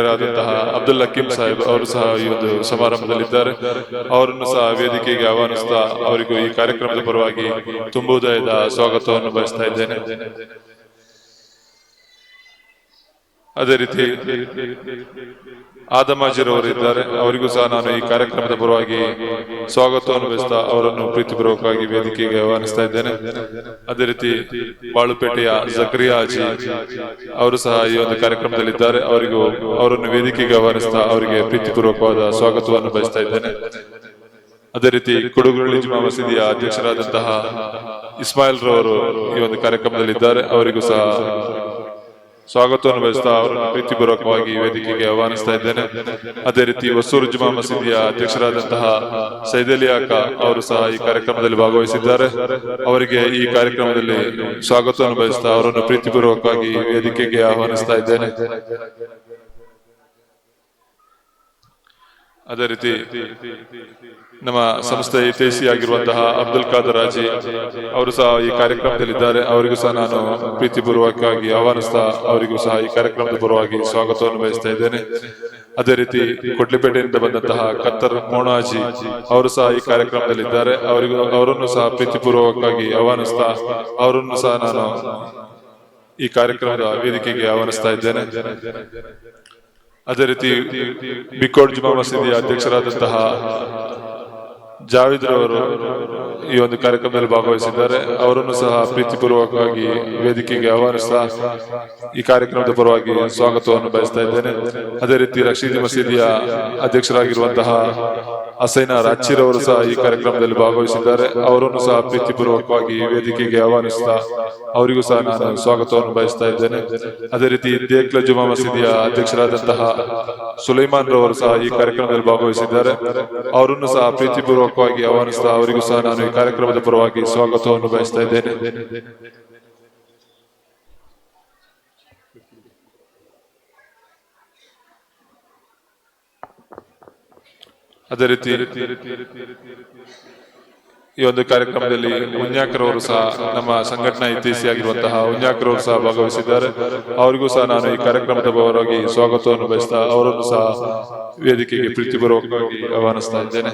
ರಾದಂತಹ ಅಬ್ದುಲ್ ಹಕೀಂ ಸಾಹೇಬ್ ಅವರು ಸಹ ಈ ಒಂದು ಸಮಾರಂಭದಲ್ಲಿದ್ದಾರೆ. ಅವರನ್ನು ಸಹ ವೇದಿಕೆಗೆ ಆಹ್ವಾನಿಸ್ತಾ ಅವರಿಗೂ ಈ ಕಾರ್ಯಕ್ರಮದ ಪರವಾಗಿ ತುಂಬುವುದಾದ ಸ್ವಾಗತವನ್ನು ಬಯಸ್ತಾ ಇದ್ದೇನೆ. ಅದೇ ರೀತಿ ಆದಮಾಜಿರವರು ಇದ್ದಾರೆ, ಅವರಿಗೂ ಸಹ ನಾನು ಈ ಕಾರ್ಯಕ್ರಮದ ಪರವಾಗಿ ಸ್ವಾಗತವನ್ನು ಬಯಸ್ತಾ ಅವರನ್ನು ಪ್ರೀತಿಪೂರ್ವಕವಾಗಿ ವೇದಿಕೆಗೆ ಆಹ್ವಾನಿಸ್ತಾ ಇದ್ದೇನೆ. ಅದೇ ರೀತಿ ಬಾಳುಪೇಟೆಯ ಜಕರಿಯಾ ಅಜಿ ಅವರು ಸಹ ಈ ಒಂದು ಕಾರ್ಯಕ್ರಮದಲ್ಲಿದ್ದಾರೆ, ಅವರನ್ನು ವೇದಿಕೆಗೆ ಆಹ್ವಾನಿಸ್ತಾ ಅವರಿಗೆ ಪ್ರೀತಿಪೂರ್ವಕವಾದ ಸ್ವಾಗತವನ್ನು ಬಯಸ್ತಾ ಇದ್ದೇನೆ. ಅದೇ ರೀತಿ ಕೊಡಗುರಳ್ಳಿ ಜುಮಾ ಮಸೀದಿಯ ಅಧ್ಯಕ್ಷರಾದಂತಹ ಇಸ್ಮಾಯಿಲ್ ರವರು ಈ ಒಂದು ಕಾರ್ಯಕ್ರಮದಲ್ಲಿದ್ದಾರೆ, ಅವರಿಗೂ ಸಹ ಸ್ವಾಗತವನ್ನು ಬಯಸ್ತಾ ಅವರನ್ನು ಪ್ರೀತಿಪೂರ್ವಕವಾಗಿ ವೇದಿಕೆಗೆ ಆಹ್ವಾನಿಸ್ತಾ ಇದ್ದೇನೆ. ಅದೇ ರೀತಿ ಹೊಸೂರು ಜುಮಾ ಮಸೀದಿಯ ಅಧ್ಯಕ್ಷರಾದಂತಹ ಸೈದಲಿ ಅಕ್ಕ ಅವರು ಸಹ ಈ ಕಾರ್ಯಕ್ರಮದಲ್ಲಿ ಭಾಗವಹಿಸಿದ್ದಾರೆ, ಅವರಿಗೆ ಈ ಕಾರ್ಯಕ್ರಮದಲ್ಲಿ ಸ್ವಾಗತವನ್ನು ಬಯಸ್ತಾ ಅವರನ್ನು ಪ್ರೀತಿಪೂರ್ವಕವಾಗಿ ವೇದಿಕೆಗೆ ಆಹ್ವಾನಿಸ್ತಾ ಇದ್ದೇನೆ. ಅದೇ ರೀತಿ ನಮ್ಮ ಸಂಸ್ಥೆ ಹಿತೈಷಿ ಆಗಿರುವಂತಹ ಅಬ್ದುಲ್ ಖಾದರ್ ಹಾಜಿ ಅವರು ಸಹ ಈ ಕಾರ್ಯಕ್ರಮದಲ್ಲಿದ್ದಾರೆ, ಅವರಿಗೂ ಸಹ ನಾನು ಪ್ರೀತಿಪೂರ್ವಕವಾಗಿ ಆಹ್ವಾನಿಸ್ತಾ ಅವರಿಗೂ ಸಹ ಈ ಕಾರ್ಯಕ್ರಮದ ಪರವಾಗಿ ಸ್ವಾಗತವನ್ನು ಬಯಸ್ತಾ ಇದ್ದೇನೆ. ಅದೇ ರೀತಿ ಕೊಡ್ಲಿಪೇಟೆಯಿಂದ ಬಂದಂತಹ ಕತ್ತರ್ ಮೋಣಾಜಿ ಅವರು ಸಹ ಈ ಕಾರ್ಯಕ್ರಮದಲ್ಲಿದ್ದಾರೆ, ಅವರನ್ನು ಸಹ ಪ್ರೀತಿಪೂರ್ವಕವಾಗಿ ಆಹ್ವಾನಿಸ್ತಾ ಅವರನ್ನು ಸಹ ನಾನು ಈ ಕಾರ್ಯಕ್ರಮದ ವೇದಿಕೆಗೆ ಆಹ್ವಾನಿಸ್ತಾ ಇದ್ದೇನೆ. ಅದೇ ರೀತಿ ಬಿಕೋಡ್ ಜುಮಾ ಮಸೀದಿಯ ಅಧ್ಯಕ್ಷರಾದಂತಹ ಜಾವೇದ್ ರವರು ಈ ಒಂದು ಕಾರ್ಯಕ್ರಮದಲ್ಲಿ ಭಾಗವಹಿಸಿದ್ದಾರೆ, ಅವರನ್ನು ಸಹ ಪ್ರೀತಿಪೂರ್ವಕವಾಗಿ ವೇದಿಕೆಗೆ ಆಹ್ವಾನಿಸ್ತಾ ಈ ಕಾರ್ಯಕ್ರಮದ ಪರವಾಗಿ ಸ್ವಾಗತವನ್ನು ಬಯಸ್ತಾ ಇದ್ದೇನೆ. ಅದೇ ರೀತಿ ರಶೀದಿ ಮಸೀದಿಯ ಅಧ್ಯಕ್ಷರಾಗಿರುವಂತಹ ಹಸೈನ ರಾಚಿರವರು ಸಹ ಈ ಕಾರ್ಯಕ್ರಮದಲ್ಲಿ ಭಾಗವಹಿಸಿದ್ದಾರೆ, ಅವರನ್ನು ಸಹ ಪ್ರೀತಿಪೂರ್ವಕವಾಗಿ ವೇದಿಕೆಗೆ ಆಹ್ವಾನಿಸ್ತಾ ಅವರಿಗೂ ಸಹ ನಾನು ಸ್ವಾಗತವನ್ನು ಬಯಸ್ತಾ ಇದ್ದೇನೆ. ಅದೇ ರೀತಿ ದೇಕ್ಲ ಜುಮಾ ಮಸೀದಿಯ ಅಧ್ಯಕ್ಷರಾದಂತಹ ಸುಲೈಮಾನ್ ರವರು ಸಹ ಈ ಕಾರ್ಯಕ್ರಮದಲ್ಲಿ ಭಾಗವಹಿಸಿದ್ದಾರೆ, ಅವರನ್ನು ಸಹ ಪ್ರೀತಿಪೂರ್ವಕವಾಗಿ ಆಹ್ವಾನಿಸ್ತಾ ಅವರಿಗೂ ಸಹ ನಾನು ಈ ಕಾರ್ಯಕ್ರಮದ ಪರವಾಗಿ ಸ್ವಾಗತವನ್ನು ಬಯಸ್ತಾ ಇದ್ದೇನೆ. ಅದೇ ರೀತಿ ಈ ಒಂದು ಕಾರ್ಯಕ್ರಮದಲ್ಲಿ ಉನ್ಯಾಕರವರು ಸಹ ನಮ್ಮ ಸಂಘಟನಾ ಹಿತೈಷಿ ಆಗಿರುವಂತಹ ಉನ್ಯಾಕರವರು ಸಹ ಭಾಗವಹಿಸಿದ್ದಾರೆ, ಅವರಿಗೂ ಸಹ ನಾನು ಈ ಕಾರ್ಯಕ್ರಮದ ಪರವಾಗಿ ಸ್ವಾಗತವನ್ನು ಬಯಸ್ತಾ ಅವರನ್ನು ಸಹ ವೇದಿಕೆಗೆ ಪ್ರೀತಿಪೂರ್ವಕವಾಗಿ ಆಹ್ವಾನಿಸ್ತಾ ಇದ್ದೇನೆ.